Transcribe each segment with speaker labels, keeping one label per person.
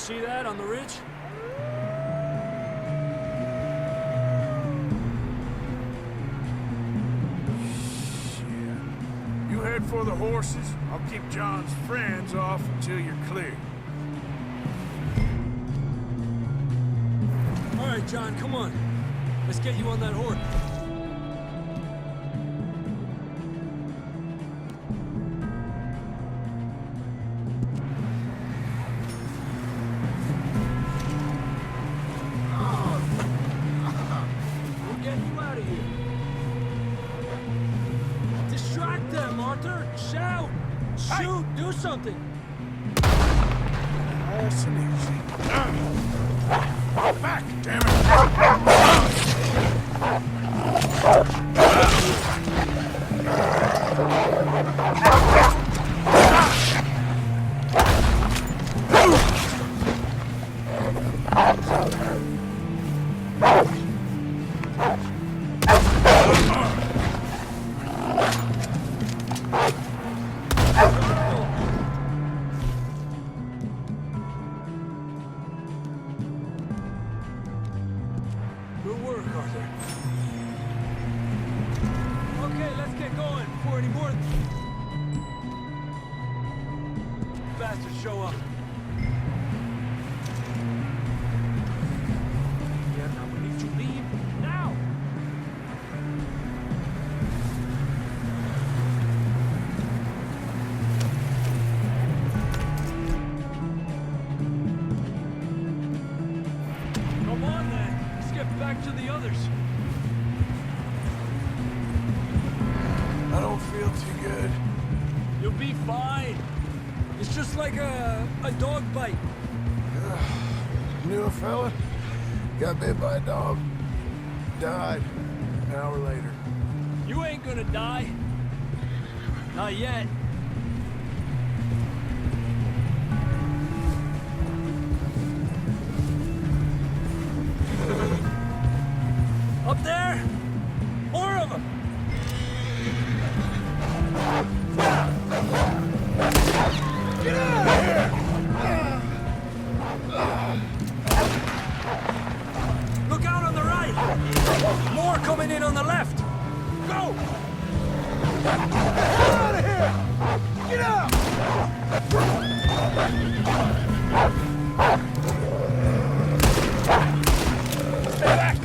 Speaker 1: see that on the ridge?
Speaker 2: Shit. You head for the horses. I'll keep John's friends off until you're clear.
Speaker 1: All right, John, come on. Let's get you on that horse. We'll get you out of here. Distract them, Arthur. Shout. Shoot. Do something.
Speaker 2: Nice and easy. Back, damn it!
Speaker 1: Good work, Arthur. Okay, let's get going before any more bastards show up. Yeah, now we need to leave now. Come on then. Let's get back to the others.
Speaker 2: I don't feel too good.
Speaker 1: You'll be fine. It's just like a dog bite.
Speaker 2: Knew a fella, got bit by a dog, died an hour later.
Speaker 1: You ain't gonna die. Not yet. Up there? More of them! Get out of here! Look out on the right! More coming in on the left! Go! Get out of here! Get out! Stay back!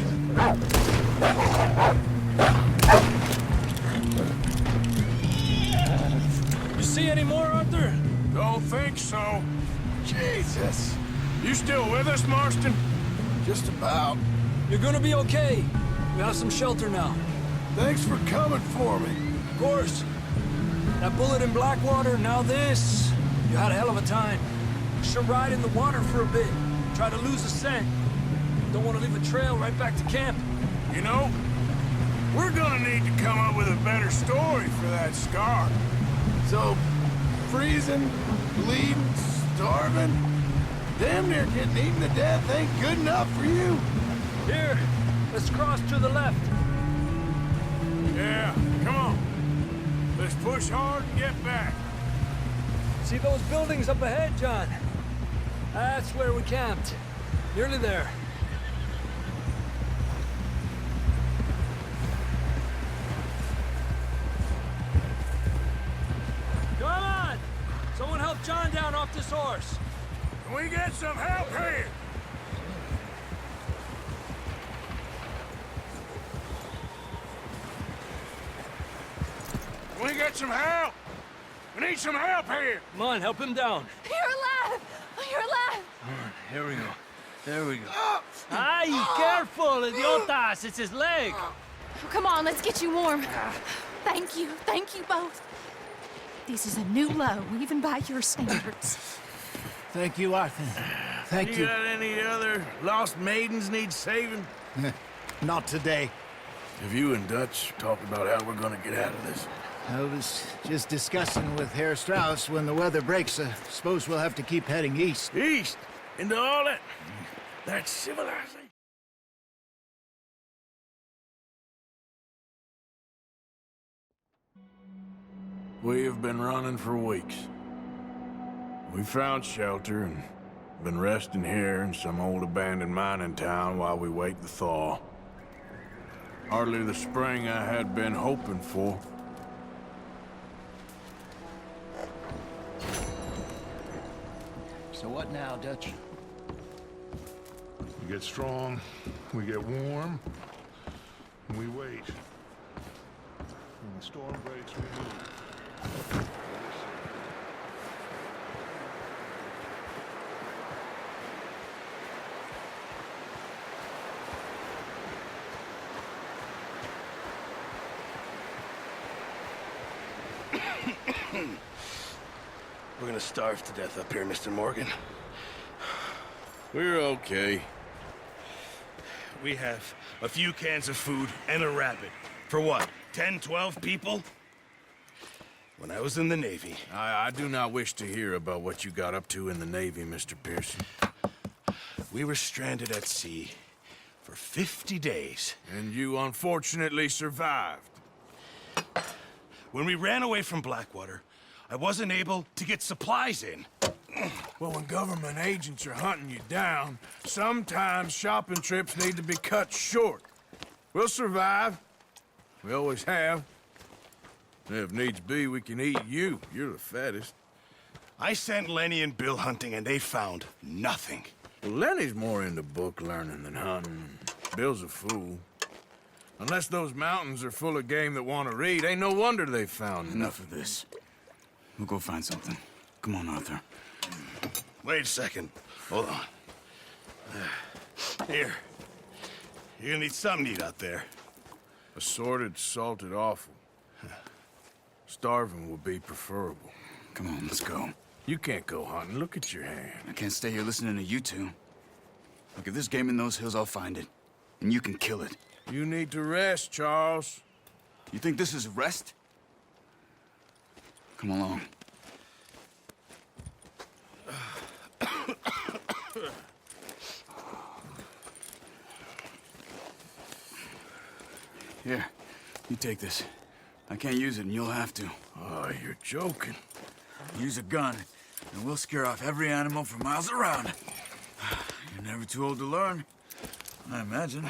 Speaker 1: You see any more, Arthur?
Speaker 2: Don't think so. Jesus! You still with us, Marston? Just about.
Speaker 1: You're gonna be okay. We have some shelter now.
Speaker 2: Thanks for coming for me.
Speaker 1: Of course. That bullet in Blackwater, now this. You had a hell of a time. Should ride in the water for a bit. Try to lose the scent. Don't want to leave a trail right back to camp.
Speaker 2: You know, we're gonna need to come up with a better story for that scar. So, freezing, bleeding, starving, damn near getting eaten to death ain't good enough for you.
Speaker 1: Here, let's cross to the left.
Speaker 2: Yeah, come on. Let's push hard and get back.
Speaker 1: See those buildings up ahead, John? That's where we camped. Nearly there. Come on! Someone help John down off this horse.
Speaker 2: Can we get some help here? Can we get some help? We need some help here.
Speaker 1: Come on, help him down.
Speaker 3: You're alive! You're alive!
Speaker 1: Here we go. There we go. Ay, careful, idiotas! It's his leg!
Speaker 3: Come on, let's get you warm. Thank you both. This is a new low, even by your standards.
Speaker 4: Thank you, Arthur. Thank you.
Speaker 2: got any other lost maidens need saving?
Speaker 4: Not today.
Speaker 2: Have you and Dutch talked about how we're gonna get out of this?
Speaker 4: I was just discussing with Herr Strauss when the weather breaks. I suppose we'll have to keep heading east.
Speaker 2: East? Into all that civilization? We have been running for weeks. We found shelter, and Been resting here in some old abandoned mining town while we wait the thaw. Hardly the spring I had been hoping for.
Speaker 4: So what now, Dutch?
Speaker 5: We get strong, we get warm, and we wait. When the storm breaks, we move.
Speaker 6: We're gonna starve to death up here, Mr. Morgan.
Speaker 2: We're okay.
Speaker 6: We have a few cans of food and a rabbit. For what, 10, 12 people? When I was in the Navy...
Speaker 2: I do not wish to hear about what you got up to in the Navy, Mr. Pearson.
Speaker 6: We were stranded at sea for 50 days.
Speaker 2: And you unfortunately survived.
Speaker 6: When we ran away from Blackwater, I wasn't able to get supplies in.
Speaker 2: Well, when government agents are hunting you down, sometimes shopping trips need to be cut short. We'll survive. We always have. If needs be, we can eat you. You're the fattest.
Speaker 6: I sent Lenny and Bill hunting, and they found nothing.
Speaker 2: Well, Lenny's more into book learning than hunting. Bill's a fool. Unless those mountains are full of game that want to read, ain't no wonder they found
Speaker 7: Enough of this. We'll go find something. Come on, Arthur.
Speaker 6: Wait a second. Hold on. Here. You're gonna need something to eat out there.
Speaker 2: Assorted, salted offal. Starving would be preferable.
Speaker 7: Come on, let's go.
Speaker 2: You can't go hunting. Look at your hand.
Speaker 7: I can't stay here listening to you two. Look, if there's game in those hills, I'll find it. And you can kill it.
Speaker 2: You need to rest, Charles.
Speaker 7: You think this is rest? Come along. Here, you take this. I can't use it, and you'll have to.
Speaker 2: Oh, you're joking.
Speaker 7: Use a gun, and we'll scare off every animal for miles around. You're never too old to learn, I imagine.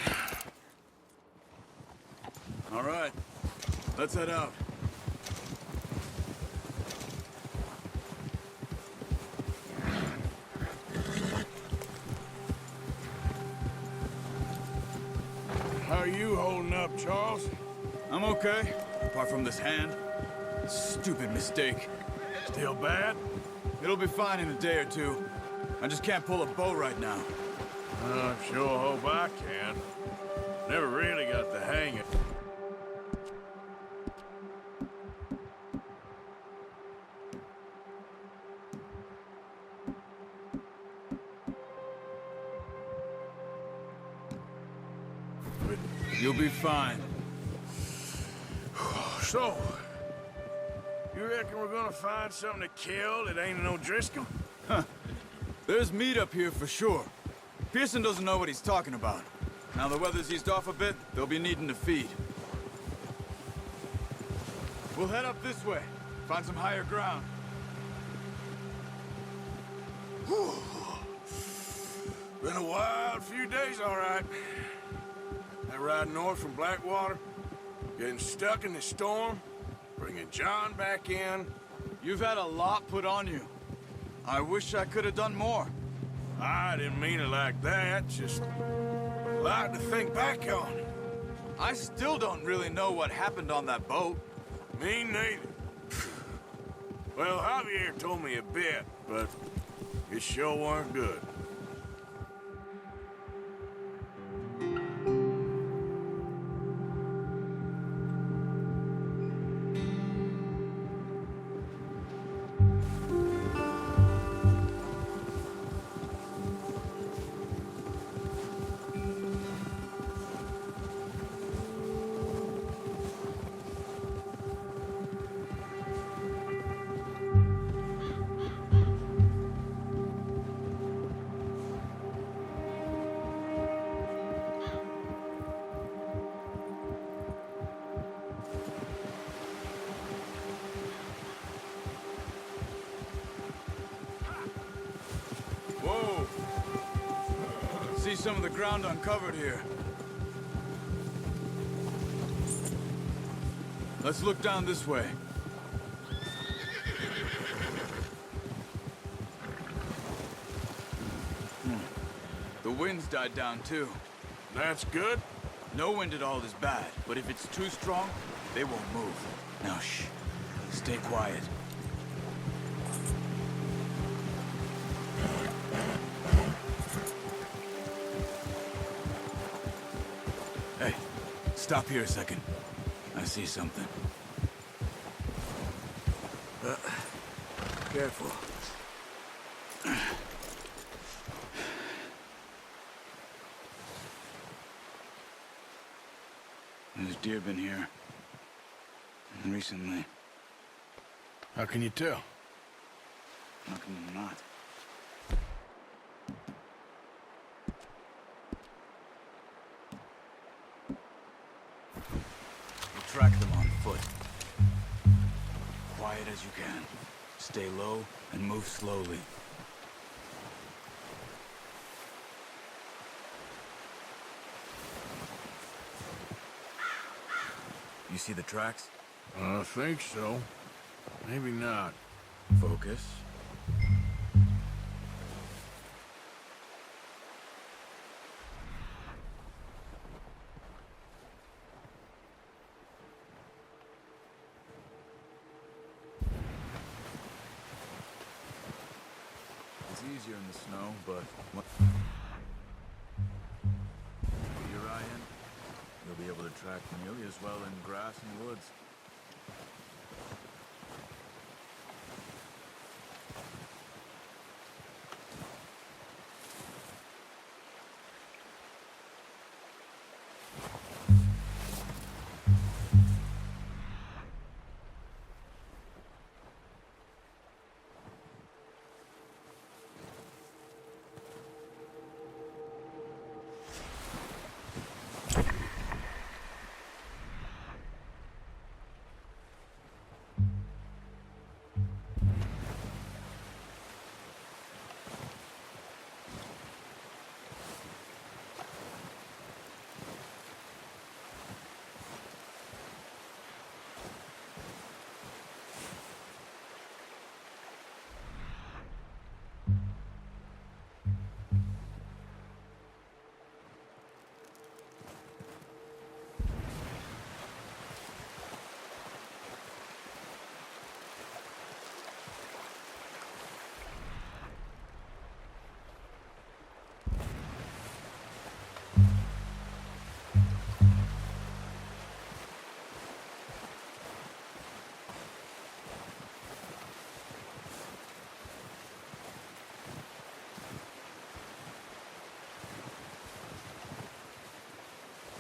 Speaker 7: All right, let's head out.
Speaker 2: How are you holding up, Charles?
Speaker 7: I'm okay, apart from this hand. Stupid mistake.
Speaker 2: Still bad?
Speaker 7: It'll be fine in a day or two. I just can't pull a bow right now.
Speaker 2: I sure hope I can. Never really got the hang of it.
Speaker 7: You'll be fine.
Speaker 2: So, you reckon we're gonna find something to kill that ain't no Driscoll?
Speaker 7: There's meat up here for sure. Pearson doesn't know what he's talking about. Now the weather's eased off a bit, they'll be needing to feed. We'll head up this way, find some higher ground.
Speaker 2: Been a wild few days, all right. That ride north from Blackwater, getting stuck in the storm, bringing John back in.
Speaker 7: You've had a lot put on you. I wish I could have done more.
Speaker 2: I didn't mean it like that, just a lot to think back on.
Speaker 7: I still don't really know what happened on that boat.
Speaker 2: Me neither. Well, Javier told me a bit, but it sure weren't good.
Speaker 7: see some of the ground uncovered here. Let's look down this way. The wind's died down too.
Speaker 2: That's good.
Speaker 7: No wind at all is bad, but if it's too strong, they won't move. Now shh. Stay quiet. Hey, stop here a second. I see something. Careful. There's deer been here. Recently.
Speaker 2: How can you tell?
Speaker 7: How can you not? We'll track them on foot. Quiet as you can. Stay low and move slowly. You see the tracks?
Speaker 2: I think so. Maybe not.
Speaker 7: Focus. It's easier in the snow, but put your eye in, you'll be able to track nearly as well in grass and woods.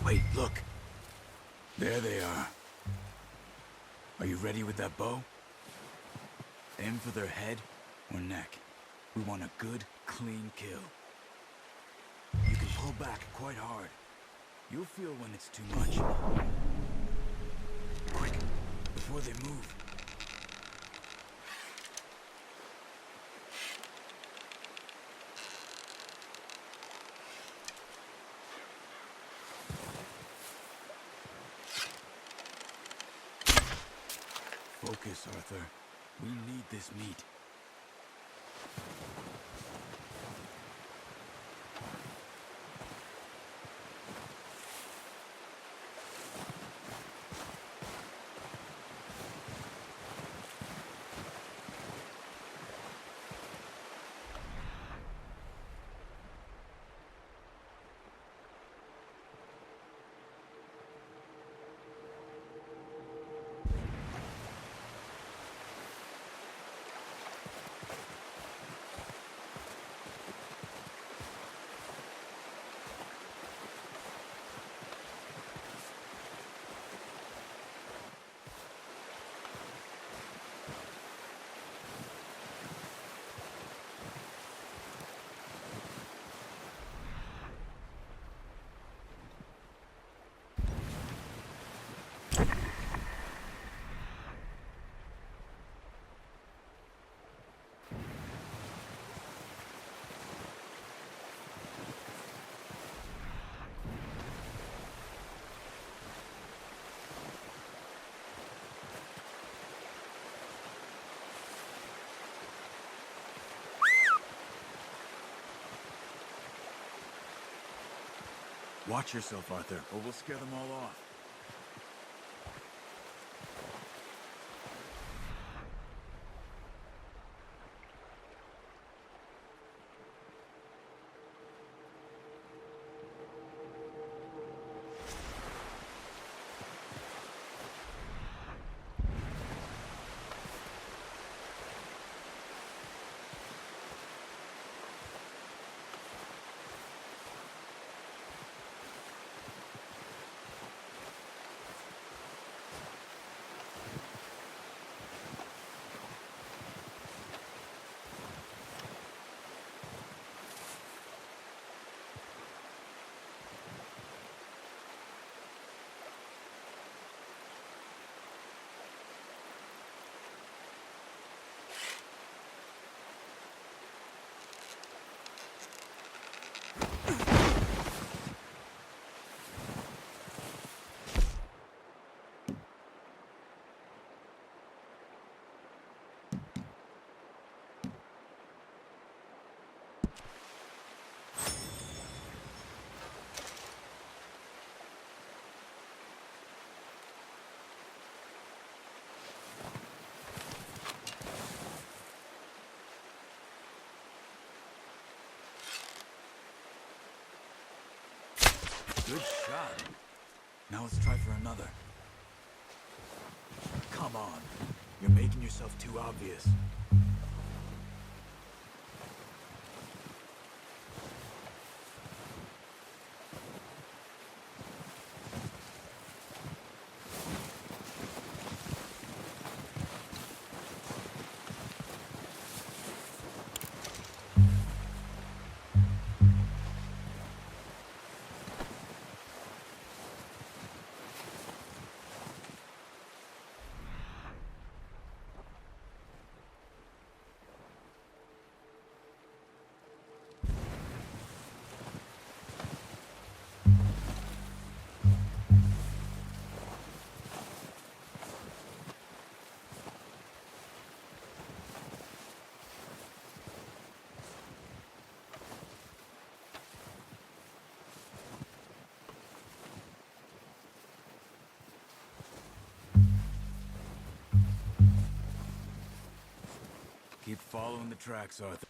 Speaker 7: Wait, look. There they are. Are you ready with that bow? Aim for their head or neck. We want a good, clean kill. You can pull back quite hard. You'll feel when it's too much. Quick, before they move. Focus, Arthur. We need this meat. Watch yourself, Arthur, or we'll scare them all off. Good shot. Now let's try for another. Come on. You're making yourself too obvious. Keep following the tracks, Arthur.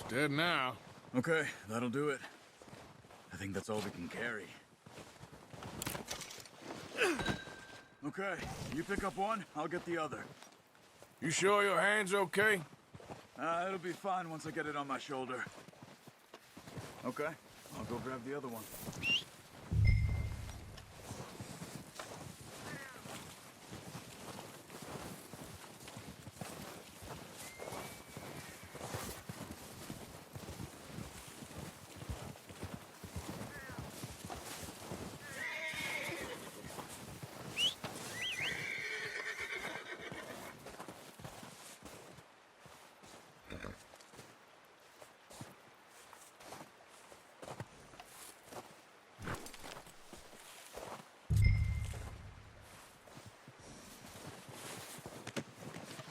Speaker 2: Dead now.
Speaker 7: Okay, that'll do it. I think that's all we can carry. Okay, you pick up one, I'll get the other.
Speaker 2: You sure your hand's okay?
Speaker 7: It'll be fine once I get it on my shoulder. Okay, I'll go grab the other one.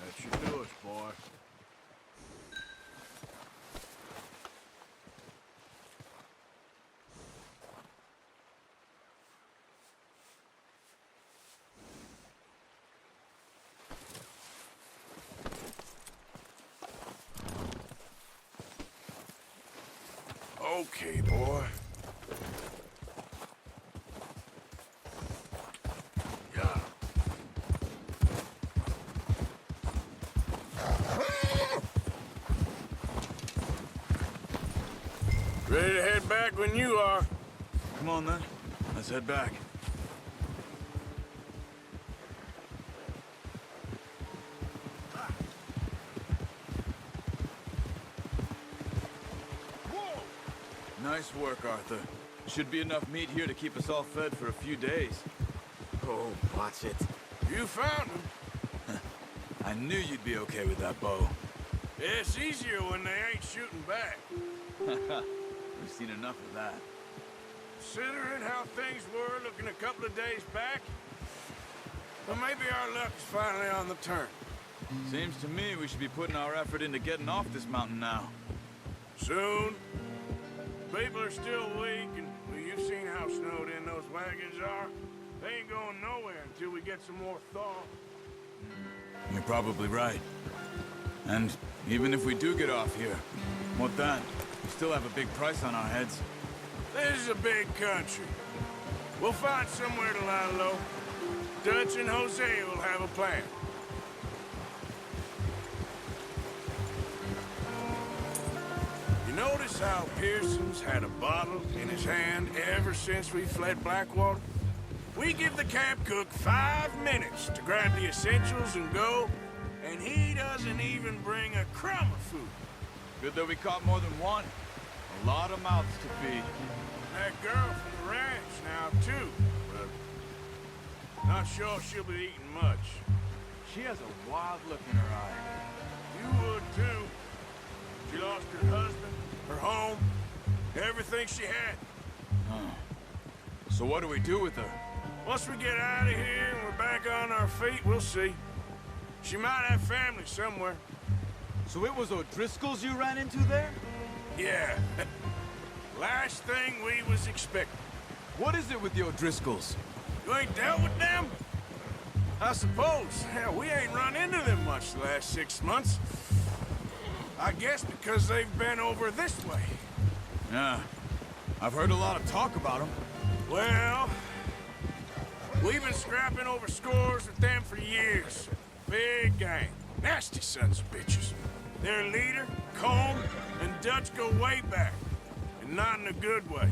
Speaker 2: That should do us, boy. Okay, boy. than you are.
Speaker 7: Come on, then. Let's head back. Nice work, Arthur. Should be enough meat here to keep us all fed for a few days.
Speaker 6: Oh, watch it.
Speaker 2: You found him.
Speaker 7: I knew you'd be okay with that bow.
Speaker 2: It's easier when they ain't shooting back.
Speaker 7: We've seen enough of that.
Speaker 2: Considering how things were looking a couple of days back, well, maybe our luck is finally on the turn.
Speaker 7: Seems to me we should be putting our effort into getting off this mountain now.
Speaker 2: Soon. People are still weak, and well, you've seen how snowed in those wagons are. They ain't going nowhere until we get some more thaw.
Speaker 7: You're probably right. And even if we do get off here, what then? We still have a big price on our heads.
Speaker 2: This is a big country. We'll find somewhere to lie low. Dutch and Hosea will have a plan. You notice how Pearson's had a bottle in his hand ever since we fled Blackwater? We give the camp cook 5 minutes to grab the essentials and go, and he doesn't even bring a crumb of food.
Speaker 7: Good that we caught more than one. A lot of mouths to feed.
Speaker 2: That girl from the ranch now, too, but not sure she'll be eating much.
Speaker 7: She has a wild look in her eye.
Speaker 2: You would, too. She lost her husband, her home, everything she had.
Speaker 7: So what do we do with her?
Speaker 2: Once we get out of here and we're back on our feet, we'll see. She might have family somewhere.
Speaker 7: So it was O'Driscoll's you ran into there?
Speaker 2: Yeah. Last thing we was expecting.
Speaker 7: What is it with the O'Driscolls?
Speaker 2: You ain't dealt with them? I suppose. Hell, we ain't run into them much the last 6 months. I guess because they've been over this way.
Speaker 7: Yeah. I've heard a lot of talk about them.
Speaker 2: Well, we've been scrapping over scores with them for years. Big gang. Nasty sons of bitches. Their leader, Colm, and Dutch go way back. And not in a good way.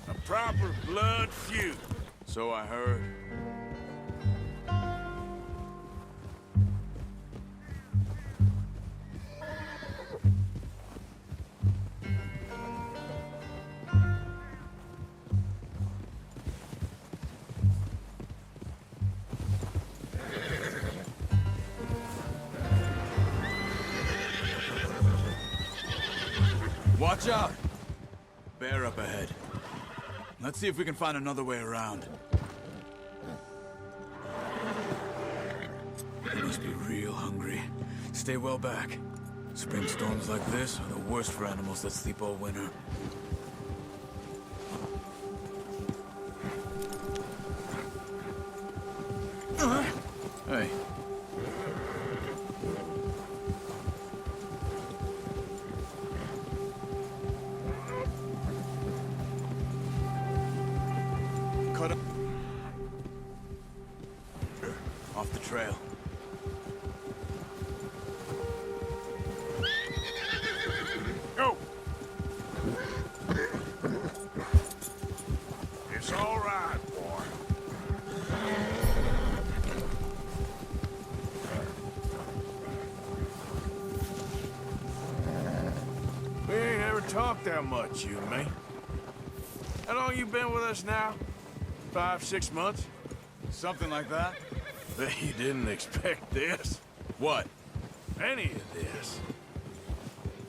Speaker 2: A proper blood feud.
Speaker 7: So I heard. Watch out! Bear up ahead. Let's see if we can find another way around. They must be real hungry. Stay well back. Spring storms like this are the worst for animals that sleep all winter. Hey. Cut up. Off the trail.
Speaker 2: Go! It's all right, boy. We ain't ever talked that much, you and me. How long you been with us now? 5, 6 months?
Speaker 7: Something like that?
Speaker 2: Bet you didn't expect this.
Speaker 7: What?
Speaker 2: Any of this.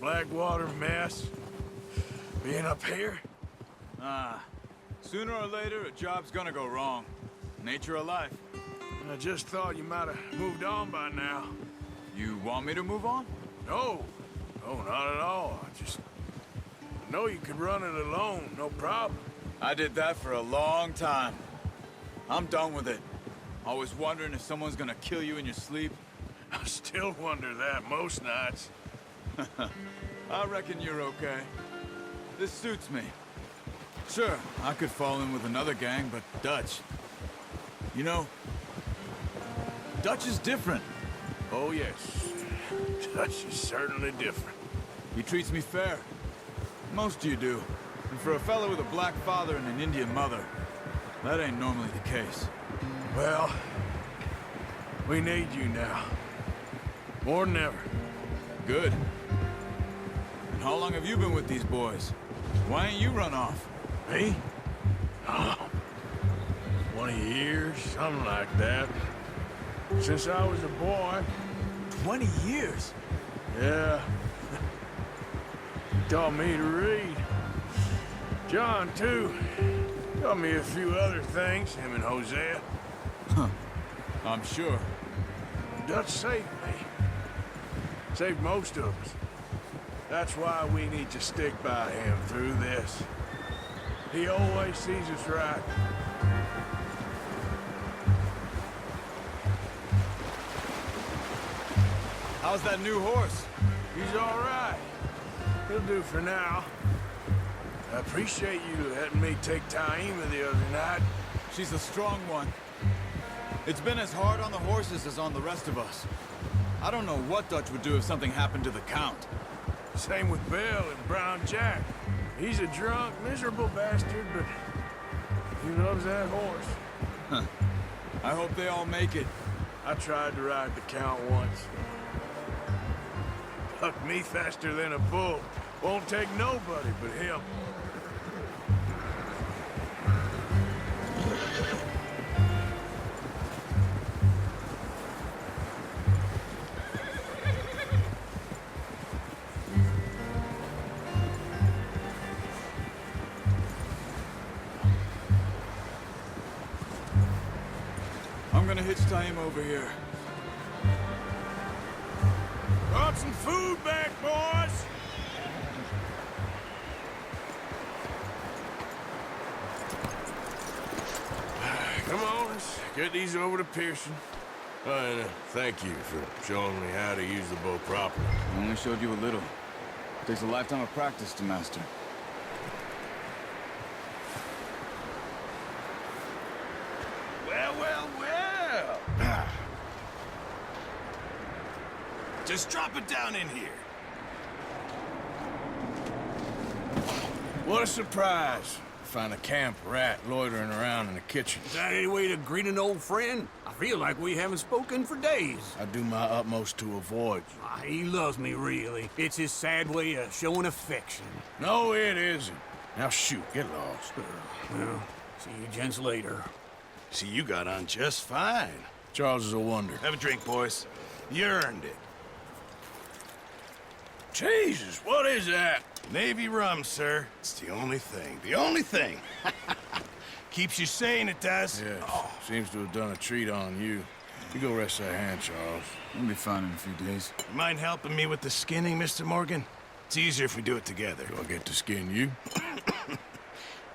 Speaker 2: Blackwater mess. Being up here.
Speaker 7: Sooner or later, a job's gonna go wrong. Nature of life.
Speaker 2: I just thought you might have moved on by now.
Speaker 7: You want me to move on?
Speaker 2: No. No, not at all. I know you could run it alone, no problem.
Speaker 7: I did that for a long time. I'm done with it. Always wondering if someone's gonna kill you in your sleep.
Speaker 2: I still wonder that most nights.
Speaker 7: I reckon you're okay. This suits me. Sure, I could fall in with another gang, but Dutch... You know, Dutch is different.
Speaker 2: Oh, yes. Dutch is certainly different.
Speaker 7: He treats me fair. Most of you do.
Speaker 8: And for a fellow with a black father and an Indian mother, that ain't normally the case.
Speaker 2: Well, we need you now. More than ever.
Speaker 8: Good. And how long have you been with these boys? Why ain't you run off?
Speaker 2: Me? Oh, 20 years, something like that. Since I was a boy.
Speaker 8: 20 years?
Speaker 2: Yeah. He taught me to read. John, too. Taught me a few other things, him and Hosea.
Speaker 8: I'm sure.
Speaker 2: Dutch saved me. Saved most of us. That's why we need to stick by him through this. He always sees us right.
Speaker 8: How's that new horse?
Speaker 2: He's all right. He'll do for now. I appreciate you letting me take Taima the other night.
Speaker 8: She's a strong one. It's been as hard on the horses as on the rest of us. I don't know what Dutch would do if something happened to the Count.
Speaker 2: Same with Bill and Brown Jack. He's a drunk, miserable bastard, but he loves that horse.
Speaker 8: I hope they all make it.
Speaker 2: I tried to ride the Count once. Bucked me faster than a bull. Won't take nobody but him.
Speaker 8: I'm gonna hitch Taima over here.
Speaker 2: Brought some food back, boys! Come on, let's get these over to Pearson. And thank you for showing me how to use the bow properly.
Speaker 8: I only showed you a little. Takes a lifetime of practice to master.
Speaker 6: Well, well, well. Just drop it down in here.
Speaker 2: What a surprise. Find a camp rat loitering around in the kitchen.
Speaker 9: Is that any way to greet an old friend? I feel like we haven't spoken for days.
Speaker 2: I do my utmost to avoid you.
Speaker 9: He loves me, really. It's his sad way of showing affection.
Speaker 2: No, it isn't. Now shoot, get lost.
Speaker 9: Well, see you gents later.
Speaker 6: See, you got on just fine.
Speaker 2: Charles is a wonder.
Speaker 6: Have a drink, boys. You earned it.
Speaker 2: Jesus, what is that?
Speaker 6: Navy rum, sir. It's the only thing. The only thing. Keeps you sane, it does.
Speaker 2: Yes, seems to have done a treat on you. You go rest that hand, Charles.
Speaker 8: We'll be fine in a few days.
Speaker 6: You mind helping me with the skinning, Mr. Morgan? It's easier if we do it together.
Speaker 2: Do I get to skin you?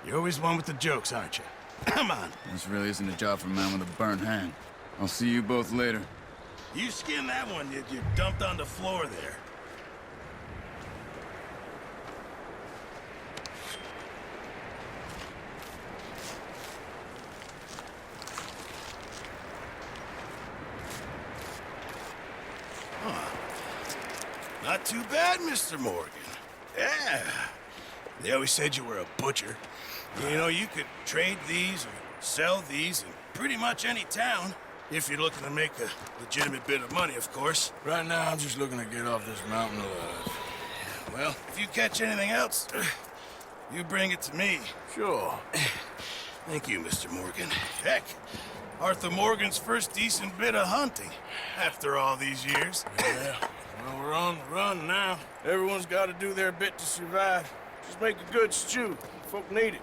Speaker 6: You're always one with the jokes, aren't you? Come on.
Speaker 8: This really isn't a job for a man with a burnt hand. I'll see you both later.
Speaker 6: You skin that one you dumped on the floor there. Not too bad, Mr. Morgan. Yeah. They always said you were a butcher. You know, you could trade these or sell these in pretty much any town. If you're looking to make a legitimate bit of money, of course.
Speaker 2: Right now, I'm just looking to get off this mountain alive.
Speaker 6: Well, if you catch anything else, you bring it to me.
Speaker 2: Sure.
Speaker 6: Thank you, Mr. Morgan. Heck, Arthur Morgan's first decent bit of hunting after all these years.
Speaker 2: Yeah. Well, we're on the run now. Everyone's got to do their bit to survive. Just make a good stew. Folk need it.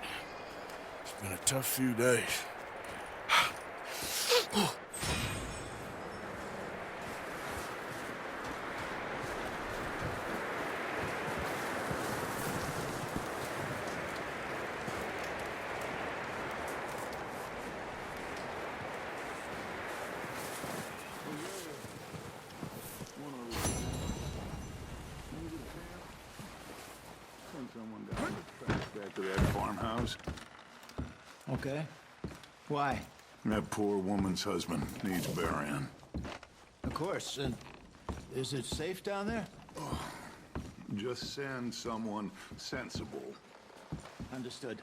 Speaker 2: It's been a tough few days.
Speaker 5: Someone down the track back to that farmhouse.
Speaker 4: Okay. Why?
Speaker 5: That poor woman's husband needs burying.
Speaker 4: Of course. And is it safe down there?
Speaker 5: Just send someone sensible.
Speaker 4: Understood.